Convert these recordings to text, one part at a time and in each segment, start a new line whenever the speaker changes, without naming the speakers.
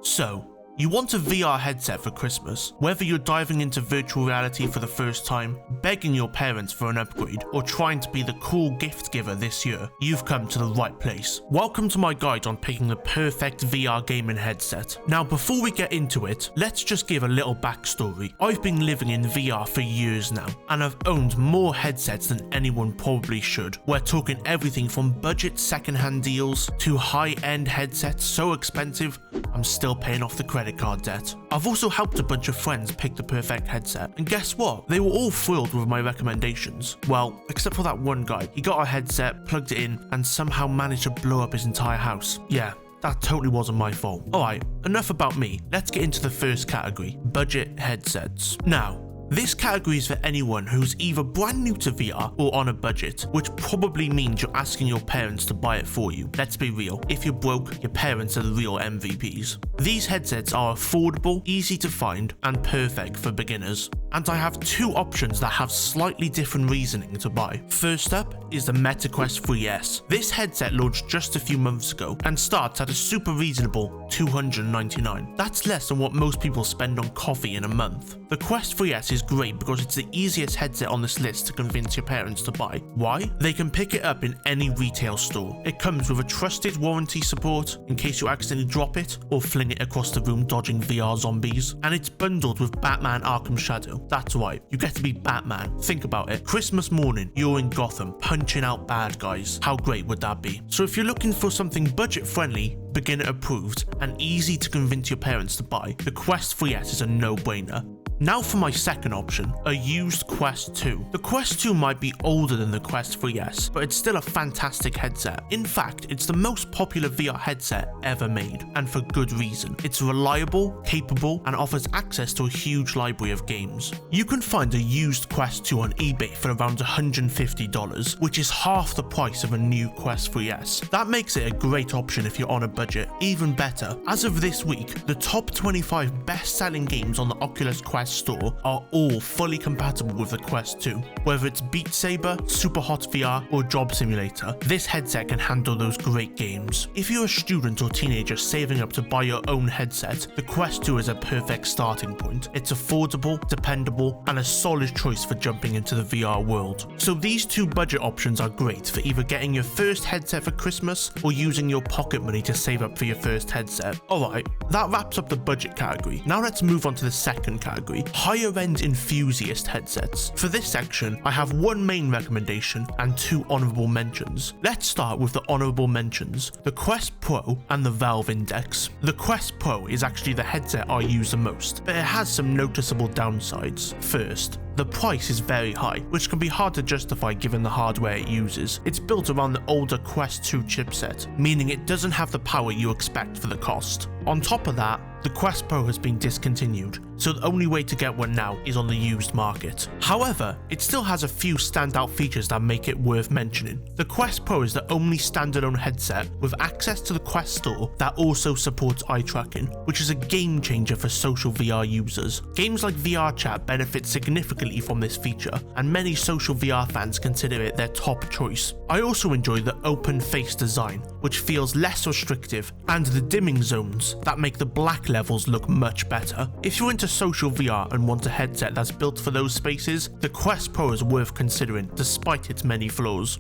So, you want a VR headset for Christmas. Whether you're diving into virtual reality for the first time, begging your parents for an upgrade, or trying to be the cool gift giver this year, you've come to the right place. Welcome to my guide on picking the perfect VR gaming headset. Now before we get into it, let's just give a little backstory. I've been living in VR for years now, and I've owned more headsets than anyone probably should. We're talking everything from budget secondhand deals to high-end headsets so expensive I'm still paying off the credit card debt. I've also helped a bunch of friends pick the perfect headset, and guess what? They were all thrilled with my recommendations. Well, except for that one guy. He got a headset, plugged it in, and somehow managed to blow up his entire house. Yeah, that totally wasn't my fault. Alright, enough about me. Let's get into the first category, budget headsets. Now, this category is for anyone who's either brand new to VR or on a budget, which probably means you're asking your parents to buy it for you. Let's be real, if you're broke, your parents are the real MVPs. These headsets are affordable, easy to find, and perfect for beginners. And I have two options that have slightly different reasoning to buy. First up is the MetaQuest 3S. This headset launched just a few months ago and starts at a super reasonable $299. That's less than what most people spend on coffee in a month. The Quest 3S is great because it's the easiest headset on this list to convince your parents to buy. Why? They can pick it up in any retail store. It comes with a trusted warranty support in case you accidentally drop it or fling it across the room dodging VR zombies. And it's bundled with Batman Arkham Shadow. That's right, you get to be Batman. Think about it. Christmas morning, you're in Gotham, punching out bad guys. How great would that be? So if you're looking for something budget friendly, beginner approved, and easy to convince your parents to buy, the Quest 3S is a no-brainer. Now for my second option, a used Quest 2. The Quest 2 might be older than the Quest 3S, but it's still a fantastic headset. In fact, it's the most popular VR headset ever made, and for good reason. It's reliable, capable, and offers access to a huge library of games. You can find a used Quest 2 on eBay for around $150, which is half the price of a new Quest 3S. That makes it a great option if you're on a budget. Even better, as of this week, the top 25 best-selling games on the Oculus Quest store are all fully compatible with the Quest 2. Whether it's Beat Saber, Superhot VR, or Job Simulator, this headset can handle those great games. If you're a student or teenager saving up to buy your own headset, the Quest 2 is a perfect starting point. It's affordable, dependable, and a solid choice for jumping into the VR world. So these two budget options are great for either getting your first headset for Christmas or using your pocket money to save up for your first headset. Alright, that wraps up the budget category. Now let's move on to the second category, higher end enthusiast headsets. For this section, I have one main recommendation and two honorable mentions. Let's start with the honorable mentions, the Quest Pro and the Valve Index. The Quest Pro is actually the headset I use the most, but it has some noticeable downsides. First, the price is very high, which can be hard to justify given the hardware it uses. It's built around the older Quest 2 chipset, meaning it doesn't have the power you expect for the cost. On top of that, the Quest Pro has been discontinued, so the only way to get one now is on the used market. However, it still has a few standout features that make it worth mentioning. The Quest Pro is the only standalone headset with access to the Quest Store that also supports eye tracking, which is a game changer for social VR users. Games like VR Chat benefit significantly from this feature, and many social VR fans consider it their top choice. I also enjoy the open face design, which feels less restrictive, and the dimming zones that make the black levels look much better. If you're into social VR and want a headset that's built for those spaces, the Quest Pro is worth considering despite its many flaws.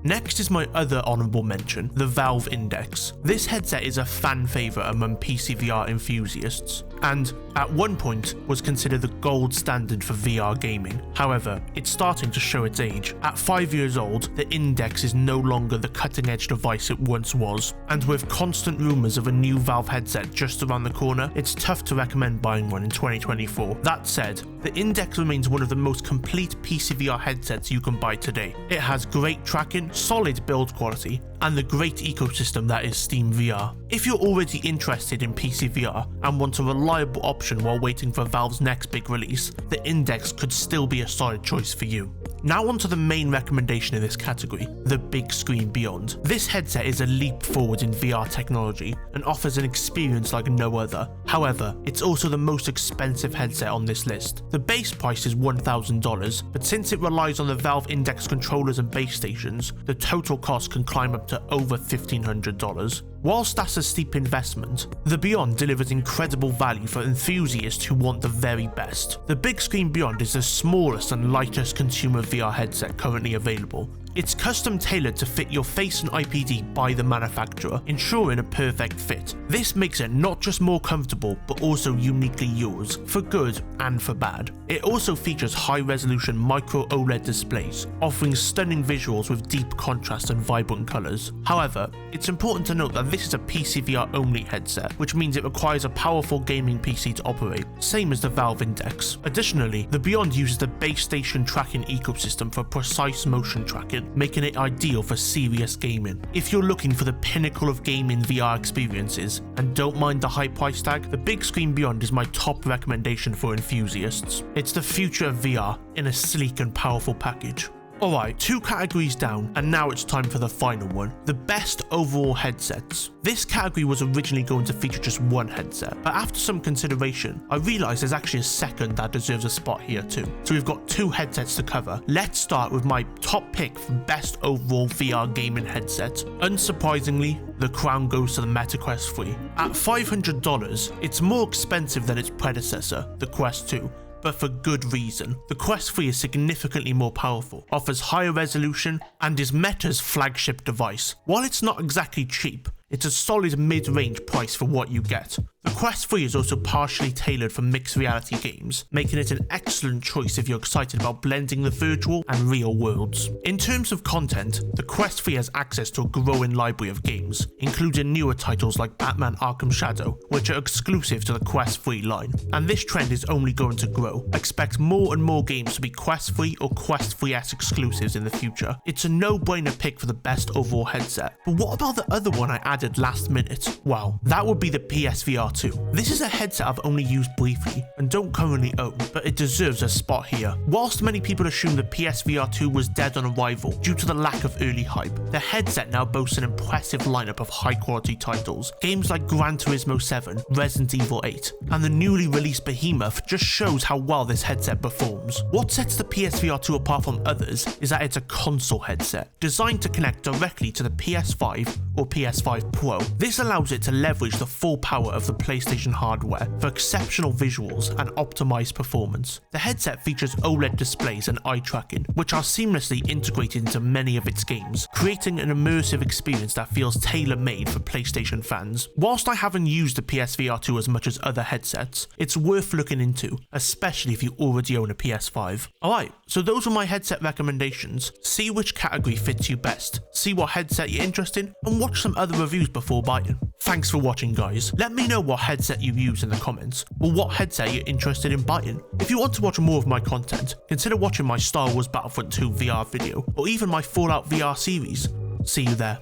Next is my other honorable mention, the Valve Index. This headset is a fan favorite among PC VR enthusiasts, and at one point was considered the gold standard for VR gaming. However, it's starting to show its age. At 5 years old, the Index is no longer the cutting-edge device it once was, and with constant rumors of a new Valve headset just around the corner, it's tough to recommend buying one in 2024. That said, the Index remains one of the most complete PC VR headsets you can buy today. It has great tracking, solid build quality, and the great ecosystem that is Steam VR. If you're already interested in PC VR and want a reliable option while waiting for Valve's next big release, the Index could still be a solid choice for you. Now onto the main recommendation in this category, the Big Screen Beyond. This headset is a leap forward in VR technology and offers an experience like no other. However, it's also the most expensive headset on this list. The base price is $1,000, but since it relies on the Valve Index controllers and base stations, the total cost can climb up to over $1,500. Whilst that's a steep investment, the Beyond delivers incredible value for enthusiasts who want the very best. The Big Screen Beyond is the smallest and lightest consumer VR headset currently available. It's custom tailored to fit your face and IPD by the manufacturer, ensuring a perfect fit. This makes it not just more comfortable, but also uniquely yours, for good and for bad. It also features high-resolution micro OLED displays, offering stunning visuals with deep contrast and vibrant colours. However, it's important to note that this is a PC VR only headset, which means it requires a powerful gaming PC to operate, same as the Valve Index. Additionally, the Beyond uses the base station tracking ecosystem for precise motion tracking, making it ideal for serious gaming. If you're looking for the pinnacle of gaming VR experiences and don't mind the high price tag, the Big Screen Beyond is my top recommendation for enthusiasts. It's the future of VR in a sleek and powerful package. Alright, 2 categories down, and now it's time for the final one, the best overall headsets. This category was originally going to feature just one headset, but after some consideration, I realised there's actually a second that deserves a spot here too. So we've got 2 headsets to cover. Let's start with my top pick for best overall VR gaming headset. Unsurprisingly, the crown goes to the Meta Quest 3. At $500, it's more expensive than its predecessor, the Quest 2. But for good reason. The Quest 3 is significantly more powerful, offers higher resolution, and is Meta's flagship device. While it's not exactly cheap, it's a solid mid-range price for what you get. The Quest 3 is also partially tailored for mixed reality games, making it an excellent choice if you're excited about blending the virtual and real worlds. In terms of content, the Quest 3 has access to a growing library of games, including newer titles like Batman Arkham Shadow, which are exclusive to the Quest 3 line. And this trend is only going to grow. Expect more and more games to be Quest 3 or Quest 3S exclusives in the future. It's a no-brainer pick for the best overall headset. But what about the other one I added last minute? Well, that would be the PSVR 2. This is a headset I've only used briefly and don't currently own, but it deserves a spot here. Whilst many people assume the PSVR 2 was dead on arrival due to the lack of early hype, the headset now boasts an impressive lineup of high-quality titles. Games like Gran Turismo 7, Resident Evil 8, and the newly released Behemoth just shows how well this headset performs. What sets the PSVR 2 apart from others is that it's a console headset, designed to connect directly to the PS5 or PS5 Pro. This allows it to leverage the full power of the PlayStation hardware for exceptional visuals and optimized performance. The headset features OLED displays and eye tracking, which are seamlessly integrated into many of its games, creating an immersive experience that feels tailor-made for PlayStation fans. Whilst I haven't used the PSVR 2 as much as other headsets, it's worth looking into, especially if you already own a PS5. Alright, so those were my headset recommendations. See which category fits you best, see what headset you're interested in, and watch some other reviews before buying. Thanks for watching, guys. Let me know what headset you use in the comments, or what headset you're interested in buying. If you want to watch more of my content, consider watching my Star Wars Battlefront 2 VR video, or even my Fallout VR series. See you there.